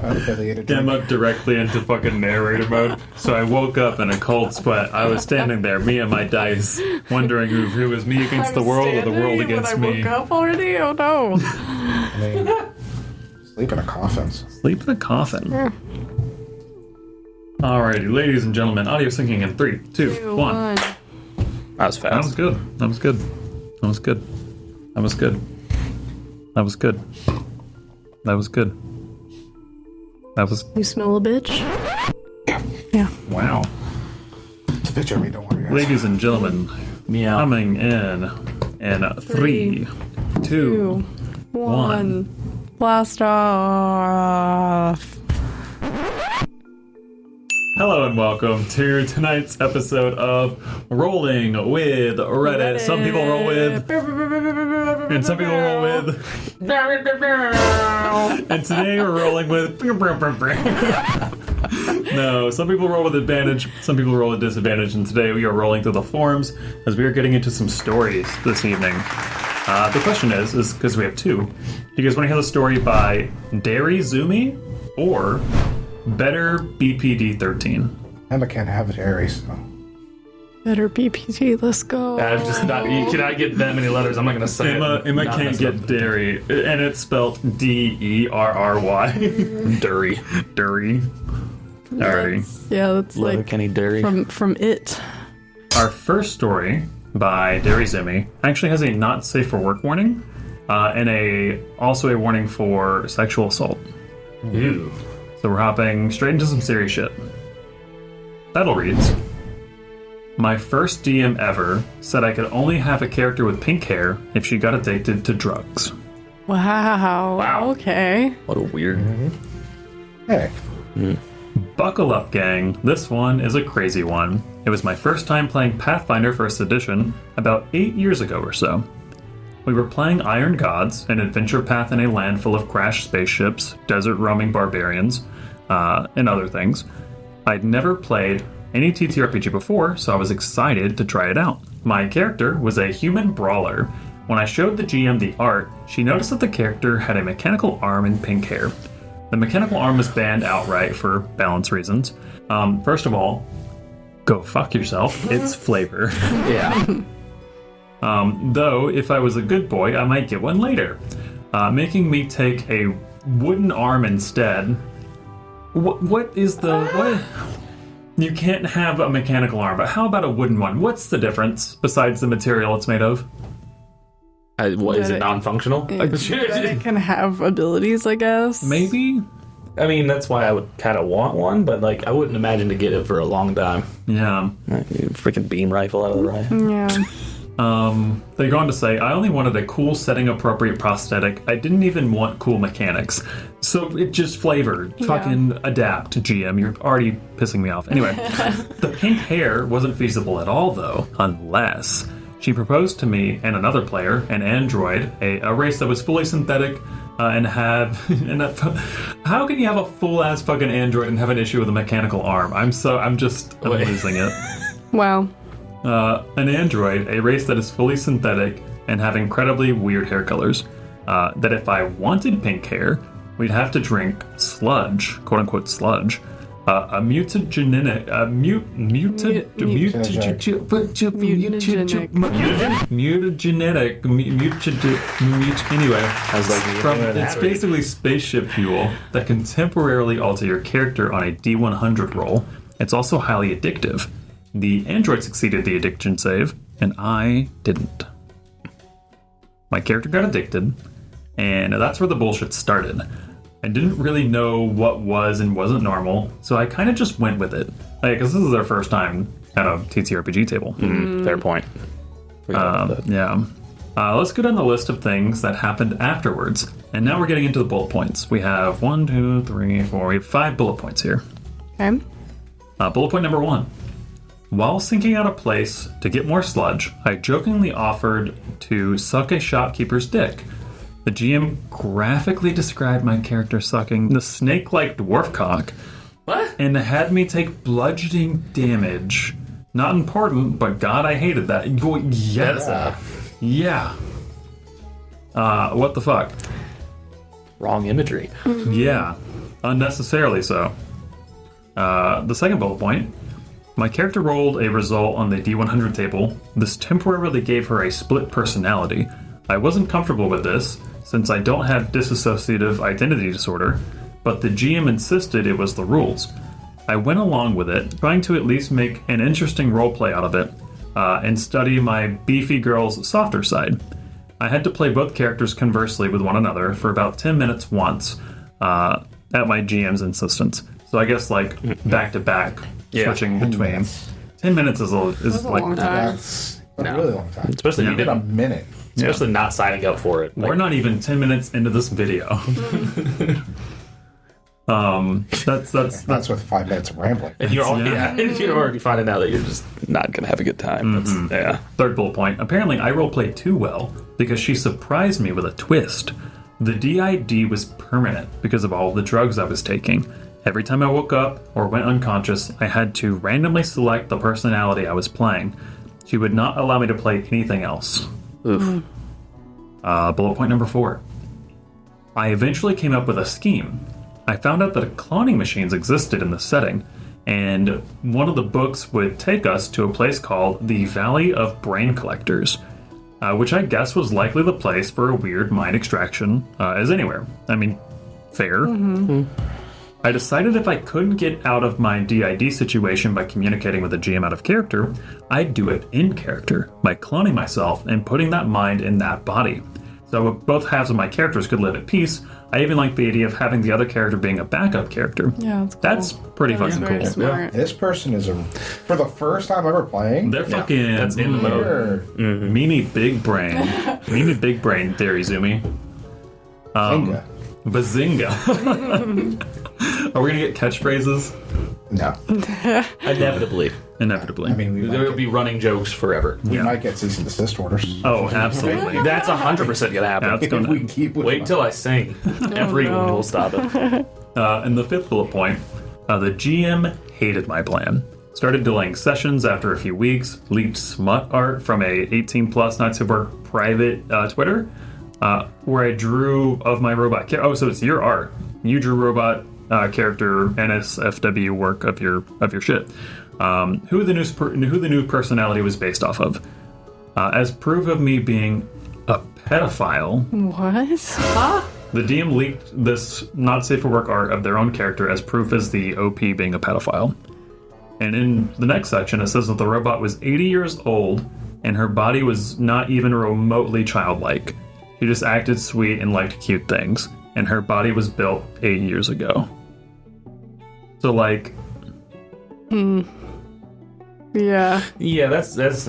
unaffiliated drink. Emma directly into fucking narrator mode. So I woke up in a cold sweat. I was standing there, me and my dice, wondering if it was me against the world or the world against me. I woke up already? Oh no. I mean, sleep in a coffin. Sleep in a coffin. Alrighty, ladies and gentlemen, audio syncing in 3, 2, 1. That was fast. That was good. That was good. That was good. That was good. That was good. That was good. That was... You smell a bitch? Yeah. Wow. It's a picture of me, don't worry. Guys. Ladies and gentlemen, Meow. coming in 3, 2, 1. Blast off. Hello and welcome to tonight's episode of Rolling with Reddit. Some people roll with, and some people roll with, and today we're rolling with. No, some people roll with advantage, some people roll with disadvantage, and today we are rolling through the forums as we are getting into some stories this evening. The question is because we have two, do you guys want to hear the story by Dairy Zumi or Better BPD 13? Emma can't have it, Aries. So. Better BPT, let's go. I'm just not. You cannot get that many letters. I'm not gonna say it. Emma can't get dairy, and it's spelled DERRY. Dury. Dury. Alrighty. Yeah, that's Love like Kenny Dury. from It. Our first story by Dairy Zumi actually has a not safe for work warning, and also a warning for sexual assault. Ew. So we're hopping straight into some serious shit. Title reads, my first DM ever said I could only have a character with pink hair if she got addicted to drugs. Wow. Okay. What a weird. Hey. Buckle up, gang. This one is a crazy one. It was my first time playing Pathfinder 1st Edition about 8 years ago or so. We were playing Iron Gods, an adventure path in a land full of crashed spaceships, desert roaming barbarians, and other things. I'd never played any TTRPG before, so I was excited to try it out. My character was a human brawler. When I showed the GM the art, she noticed that the character had a mechanical arm and pink hair. The mechanical arm was banned outright for balance reasons. First of all, go fuck yourself. It's flavor. Yeah. Though, if I was a good boy, I might get one later. Making me take a wooden arm instead. What is the... What? You can't have a mechanical arm, but how about a wooden one? What's the difference, besides the material it's made of? What, is it non-functional? It can have abilities, I guess. Maybe? I mean, that's why I would kind of want one, but like I wouldn't imagine to get it for a long time. Yeah. Freaking beam rifle out of the rifle. Yeah. They go on to say, I only wanted a cool setting-appropriate prosthetic. I didn't even want cool mechanics. So it just flavored. Yeah. Fucking adapt, GM. You're already pissing me off. Anyway, the pink hair wasn't feasible at all, though, unless she proposed to me and another player, an android, a race that was fully synthetic, and had... how can you have a full-ass fucking android and have an issue with a mechanical arm? I'm losing it. Wow. An android, a race that is fully synthetic and have incredibly weird hair colors. That if I wanted pink hair, we'd have to drink sludge, quote unquote sludge, a mutagenic, anyway. It's basically spaceship fuel that can temporarily alter your character on a D100 roll. It's also highly addictive. The android succeeded the addiction save, and I didn't. My character got addicted, and that's where the bullshit started. I didn't really know what was and wasn't normal, so I kind of just went with it. Because this is our first time at a TTRPG table. Fair point. Yeah. Let's go down the list of things that happened afterwards. And now we're getting into the bullet points. We have 1, 2, 3, 4, we have 5 bullet points here. Okay. Bullet point number 1. While sinking out a place to get more sludge, I jokingly offered to suck a shopkeeper's dick. The GM graphically described my character sucking the snake-like dwarf cock. What? And had me take bludgeoning damage. Not important, but God, I hated that. Yes. Yeah. What the fuck? Wrong imagery. Yeah. unnecessarily so. The second bullet point. My character rolled a result on the D100 table. This temporarily gave her a split personality. I wasn't comfortable with this, since I don't have dissociative identity disorder, but the GM insisted it was the rules. I went along with it, trying to at least make an interesting roleplay out of it, and study my beefy girl's softer side. I had to play both characters conversely with one another for about 10 minutes once, at my GM's insistence. So I guess like back to back, switching between. 10 minutes is That's a like long time. That's a really long time. Especially You did a minute. especially not signing up for it. we're not even 10 minutes into this video. That's That's with 5 minutes of rambling. and you're already, Yeah. and you're already finding out that you're just not gonna have a good time. That's, yeah. Third bullet point. Apparently, I roleplayed too well because she surprised me with a twist. The DID was permanent because of all the drugs I was taking. Every time I woke up or went unconscious, I had to randomly select the personality I was playing. She would not allow me to play anything else. Oof. Bullet point number 4. I eventually came up with a scheme. I found out that cloning machines existed in the setting, and one of the books would take us to a place called the Valley of Brain Collectors, which I guess was likely the place for a weird mind extraction, as anywhere. I mean, fair. I decided if I couldn't get out of my DID situation by communicating with the GM out of character, I'd do it in character by cloning myself and putting that mind in that body. So both halves of my characters could live at peace. I even like the idea of having the other character being a backup character. Yeah, that's cool. That's pretty That is fucking very cool. smart. This person is for the first time ever playing. They're fucking That's in the mode. Weird. Mimi Big Brain. Mimi Big Brain theory, Zumi. Zinga. Bazinga. Are we gonna get catchphrases? No. Inevitably. Inevitably. I mean, There will be running jokes forever. we might get cease and desist orders. Oh, absolutely. That's 100% gonna happen. That's If gonna- we can keep with Wait until I sing. Everyone no. will stop it. And the fifth bullet point, the GM hated my plan. Started delaying sessions after a few weeks, leaked smut art from a 18 plus not super private Twitter, where I drew of my robot oh, so it's your art. You drew robot character NSFW work of your shit. Who the new personality was based off of. As proof of me being a pedophile, What? the DM leaked this not safe for work art of their own character as proof as the OP being a pedophile. And in the next section, it says that the robot was 80 years old and her body was not even remotely childlike. She just acted sweet and liked cute things. And her body was built 8 years ago. So, like, Yeah. Yeah, that's That's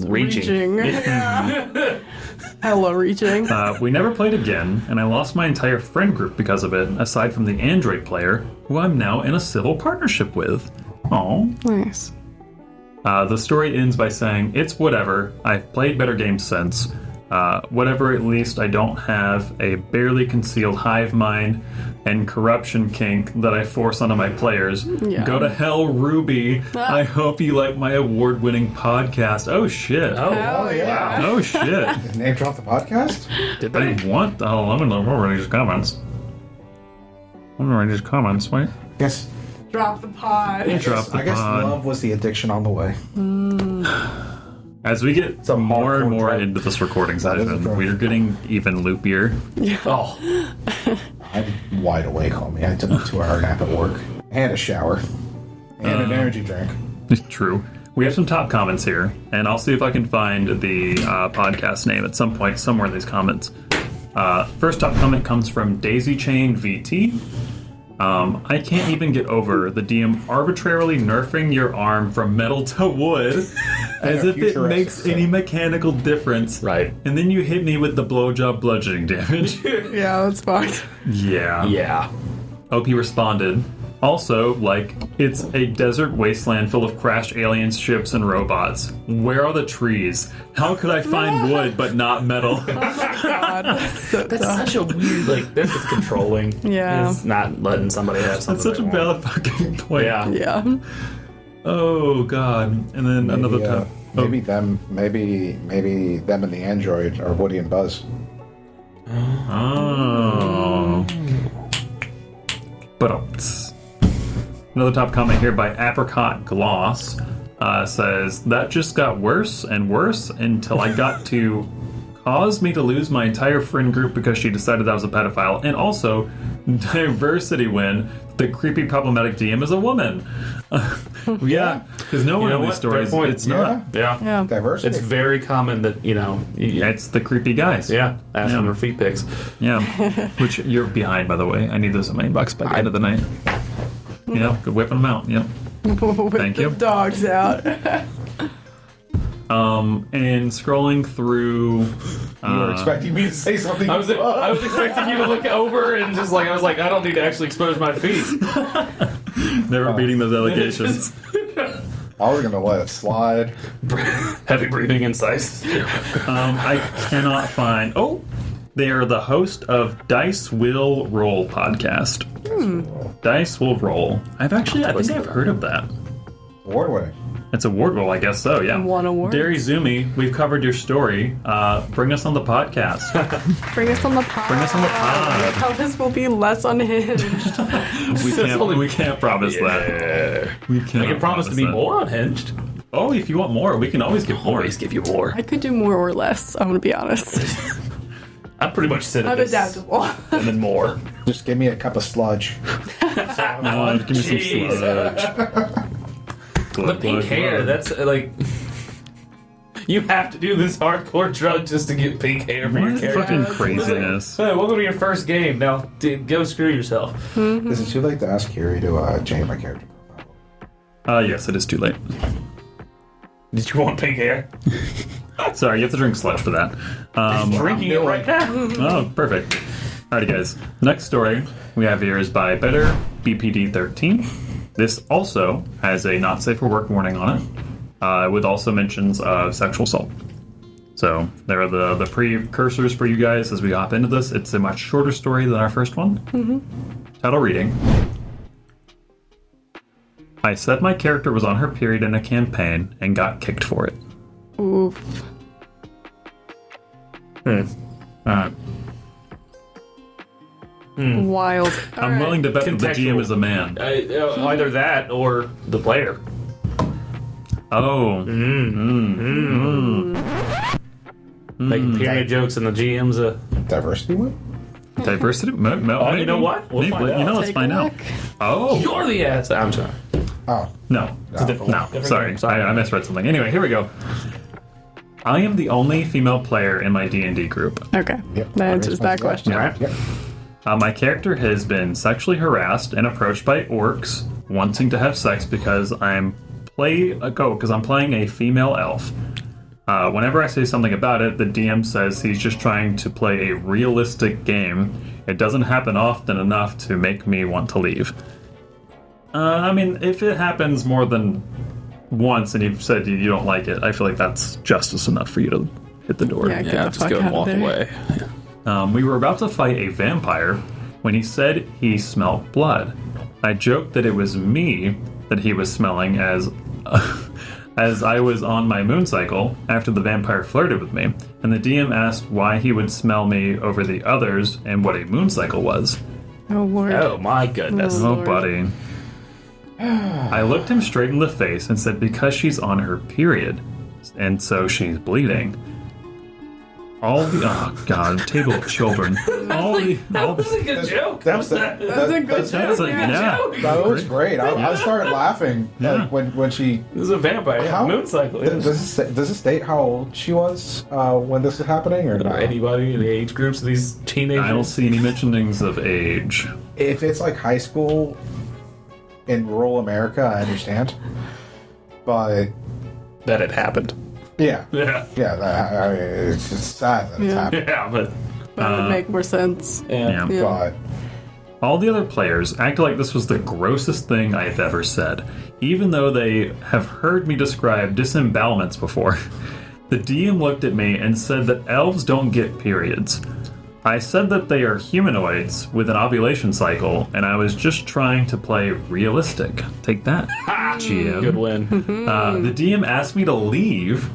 reaching. Hella reaching. we never played again, and I lost my entire friend group because of it, aside from the Android player, who I'm now in a civil partnership with. Aww. Nice. The story ends by saying, it's whatever, I've played better games since. Whatever, at least I don't have a barely concealed hive mind and corruption kink that I force onto my players. Yeah. Go to hell, Ruby. I hope you like my award-winning podcast. Oh, shit. Oh, yeah. Oh, shit. Name drop the podcast? Did I they? want the hell. I'm gonna read these comments. I'm gonna read these comments. Wait. Yes. Drop the pod. Drop the I guess pod. love was the addiction on the way. As we get more and hardcore more drug. into this recording That is a session, drug. we're getting even loopier. Oh, I'm wide awake, homie. I took a 2-hour nap at work. And a shower. And an energy drink. True. We have some top comments here, and I'll see if I can find the podcast name at some point, somewhere in these comments. First top comment comes from Daisy Chain VT. I can't even get over the DM arbitrarily nerfing your arm from metal to wood as a if it futuristic makes thing. any mechanical difference. right. And then you hit me with the blowjob bludgeoning damage. Yeah, that's fucked. Yeah. Yeah. OP responded, also, like, it's a desert wasteland full of crashed alien ships and robots. Where are the trees? How could I find wood but not metal? God. That's such a weird, like, that's just controlling. Yeah. It's not letting somebody have something. That's such a they want. valid fucking point. Yeah. Yeah. Oh, God. And then another Maybe, top. maybe them and the android are Woody and Buzz. Oh. But another top comment here by Apricot Gloss says, that just got worse and worse until I got to cause me to lose my entire friend group because she decided I was a pedophile, and also diversity when the creepy problematic DM is a woman. Yeah, because no one in these stories, Fair point. it's not. Yeah. Diversity. It's very common that, It's the creepy guys. yeah, ask them Yeah. for feet pics. Yeah. Which you're behind, by the way. I need those in my inbox by the end of the night. Yeah, good whipping them out. Yep. With Thank you. the dogs out. And scrolling through. You were expecting me to say something. I was expecting you to look over and just I was like, I don't need to actually expose my feet. Never beating those allegations. I was gonna let it slide. Heavy breathing incisive. I cannot find. Oh, they are the host of Dice Will Roll podcast. Dice Will Roll. I think I've heard of that. Award winning. It's award roll, I guess so. Yeah. Won awards. Derry Zumi, we've covered your story. Bring us on the podcast. Bring us on the pod. Bring us on the pod. How this will be less unhinged. We can't promise that. We can't. I can promise to be more unhinged. Oh, if you want more, we can always give more. Always give you more. I could do more or less, I'm gonna be honest. I pretty much sit at I'm this adaptable. and then more. Just give me a cup of sludge. No, give me some Jeez. sludge. The pink hair, that's you have to do this hardcore drug just to get pink hair for your What character. fucking craziness. Hey, welcome to your first game. Now, go screw yourself. Is it too late to ask Carrie to change my character profile? Yes, it is too late. Did you want pink hair? Sorry, you have to drink sludge for that. Drinking it right now. Oh, perfect. Alrighty, guys. The next story we have here is by Better BPD 13. This also has a not safe for work warning on it, with also mentions of sexual assault. So there are the precursors for you guys as we hop into this. It's a much shorter story than our first one. Title reading. I said my character was on her period in a campaign and got kicked for it. Oof. Wild. I'm willing to bet that the Contextual. GM is a man. Either that or the player. Oh. Making period jokes and the GM's a... Diversity one? Diversity? Oh, you know what? We'll find out. let's find out. Oh. You're the ass. I'm sorry. Oh. No. It's a different No. one. Different Sorry. game. Sorry. I misread something. Anyway, here we go. I am the only female player in my D&D group. Okay. Yep. That answers that question. Yeah. Yep. My character has been sexually harassed and approached by orcs wanting to have sex because I'm playing a female elf. Whenever I say something about it, the DM says he's just trying to play a realistic game. It doesn't happen often enough to make me want to leave. I mean, if it happens more than once and you've said you don't like it, I feel like that's justice enough for you to hit the door. Yeah, get the fuck out of there. We were about to fight a vampire when he said he smelled blood. I joked that it was me that he was smelling as I was on my moon cycle after the vampire flirted with me, and the DM asked why he would smell me over the others and what a moon cycle was. Oh, Lord. Oh, my goodness. Oh, Lord. buddy. I looked him straight in the face and said because she's on her period, and so she's bleeding. Oh God, table of children. That was a good joke. That's That's a good That's joke. yeah. That was great. I started laughing like, when she. This is a vampire. How- Moon cycle. Does it state how old she was when this was happening, or not? Anybody in the age groups of these teenagers? I don't see any mentionings of age. If it's like high school in rural America, I understand. But that it happened. yeah, Yeah. I mean, it's just sad that it's Yeah. happening. Yeah, but That would make more sense. Yeah. Yeah. But All the other players acted like this was the grossest thing I've ever said, even though they have heard me describe disembowelments before. The DM looked at me and said that elves don't get periods. I said that they are humanoids with an ovulation cycle, and I was just trying to play realistic. Take that, GM. good win. The DM asked me to leave.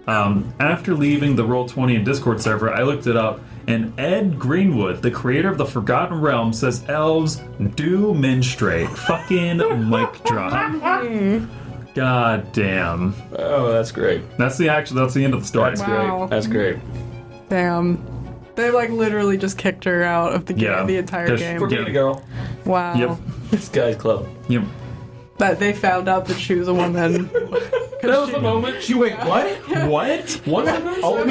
After leaving the Roll20 and Discord server, I looked it up, And Ed Greenwood, the creator of the Forgotten Realm, says elves do menstruate. Fucking mic drop. God damn. Oh, that's great. That's the end of the story. That's Wow. great. That's great. Damn. They like literally just kicked her out of the game, Yeah. the entire Just game. for- Forget it, girl. Wow. Yep. This guy's club. Yep. That they found out that she was a woman. That was the moment. She wait, what? What? What? Oh,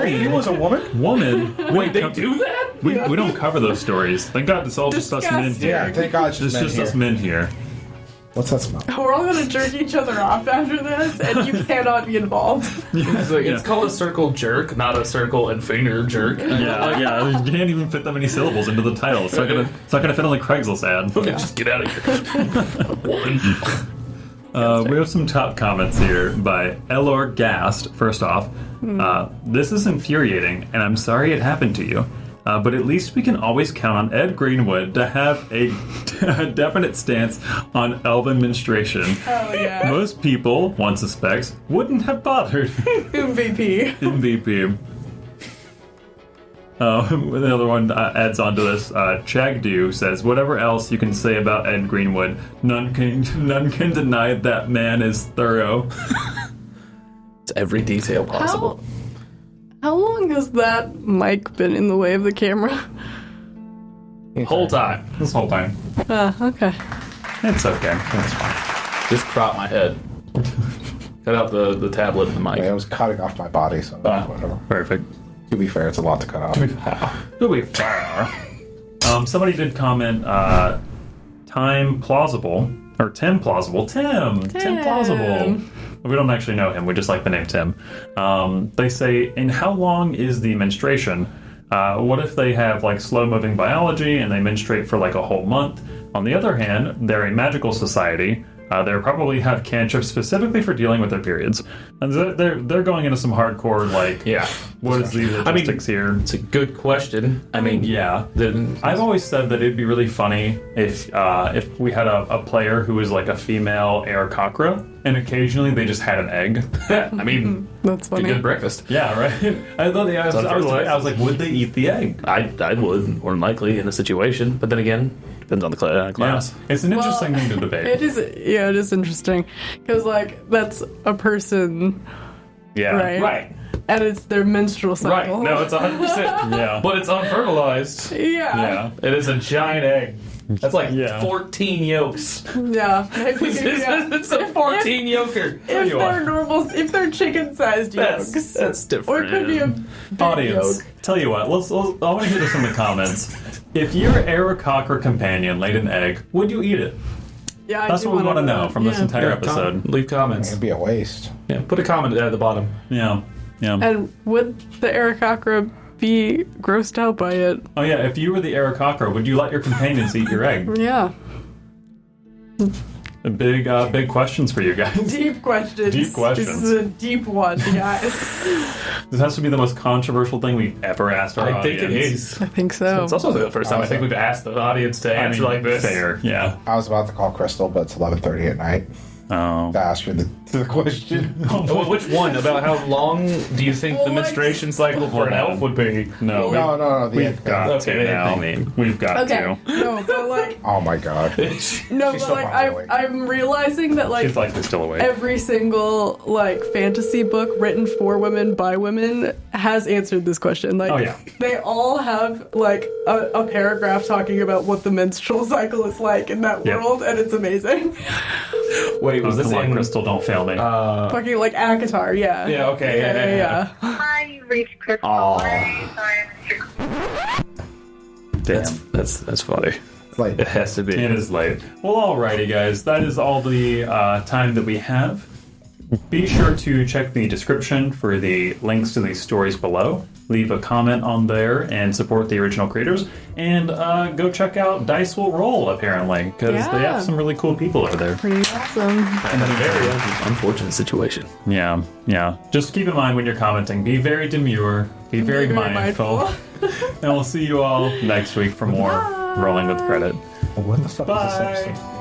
he was a woman? Woman? Wait, they do that? We don't cover those stories. Thank God it's all just us men Disgusting. here. Yeah, thank God It's she's just men us here. men here. What's that smell? We're all gonna jerk each other off after this, and you cannot be involved. It's called a circle jerk, not a circle and finger jerk. Yeah. You can't even fit that many syllables into the title. It's not gonna fit on the Craigslist ad. Just get out of here. We have some top comments here by Elor Gast. First off, this is infuriating, and I'm sorry it happened to you. But at least we can always count on Ed Greenwood to have a definite stance on elven menstruation. Oh yeah. Most people, one suspects, wouldn't have bothered. MVP. MVP. The other one adds on to this. Chagdu says, "Whatever else you can say about Ed Greenwood, none can deny that man is thorough." It's every detail possible. How long has that mic been in the way of the camera? Whole time. This whole time. Okay. It's okay. It's fine. Just crop my head. Cut out the tablet and the mic. I was cutting off my body, so whatever. Perfect. To be fair, it's a lot to cut off. To be fair. Somebody did comment, Time Plausible, or Tim Plausible. Tim Plausible. We don't actually know him, we just like the name Tim. They say, in how long is the menstruation? What if they have like slow-moving biology and they menstruate for like a whole month? On the other hand, they're a magical society. They probably have cantrips specifically for dealing with their periods. And they're going into some hardcore, like, what is the logistics here? It's a good question. I mean, Yeah. I've always said that it'd be really funny if we had a player who was like a female Aarakocra, and occasionally they just had an egg. I mean, That's a funny. good breakfast. Yeah, right? I was like, would they eat the egg? I would, more than likely, in a situation. But then again, depends on the class. Yeah. It's an interesting thing to debate. It is. Yeah, it is interesting because like that's a person, Yeah. right? And it's their menstrual Right. cycle. No, it's 100%. Yeah. But it's unfertilized. Yeah. It is a giant egg. That's like Yeah. 14 yolks. Yeah. It's a 14 yolker. If they're normal, if they're chicken-sized yolks, That's or different. it could be a big Audience, yolk. tell you what, I want to hear this in the comments. If your Aarakocra companion laid an egg, would you eat it? Yeah, That's what we want to know from this entire episode. Leave comments. It'd be a waste. Yeah, put a comment at the bottom. Yeah. And would the Aarakocra be grossed out by it? Oh yeah, if you were the Aarakocra, would you let your companions eat your egg? Yeah. Big questions for you guys. Deep questions. Deep questions. This is a deep one, guys. This has to be the most controversial thing we've ever asked our I audience. think it is. I think so. It's also the first time I think we've asked the audience to answer like this. Fair, yeah. I was about to call Crystal, but it's 11:30 at night Oh. to ask her the question. Oh, which one? About how long do you think the Well, like- menstruation cycle for an elf would be? No, No. we've got Okay, to now. they mean. We've got Okay. to. No, but like, Oh my god. no, She's but still like, probably awake. I'm realizing that like She's likely still awake. every single like fantasy book written for women by women has answered this question. Like, Oh, yeah. they all have like a paragraph talking about what the menstrual cycle is like in that Yep. world, and it's amazing. Wait, was Oh, this come on, in... Crystal, don't fail me. Fucking like ACOTAR, yeah. Yeah, okay, yeah. Hi, you've reached Crystal. Aw. That's funny. It's like It has to be. It is late. Well, alrighty, guys. That is all the time that we have. Be sure to check the description for the links to these stories below. Leave a comment on there and support the original creators. And go check out Dice Will Roll, apparently, because they Yeah. have some really cool people over there. Pretty awesome. In a very unfortunate situation. Yeah. Just keep in mind when you're commenting, be very demure, be very mindful. And we'll see you all next week for more Rolling with Credit. what the fuck is this Bye. episode?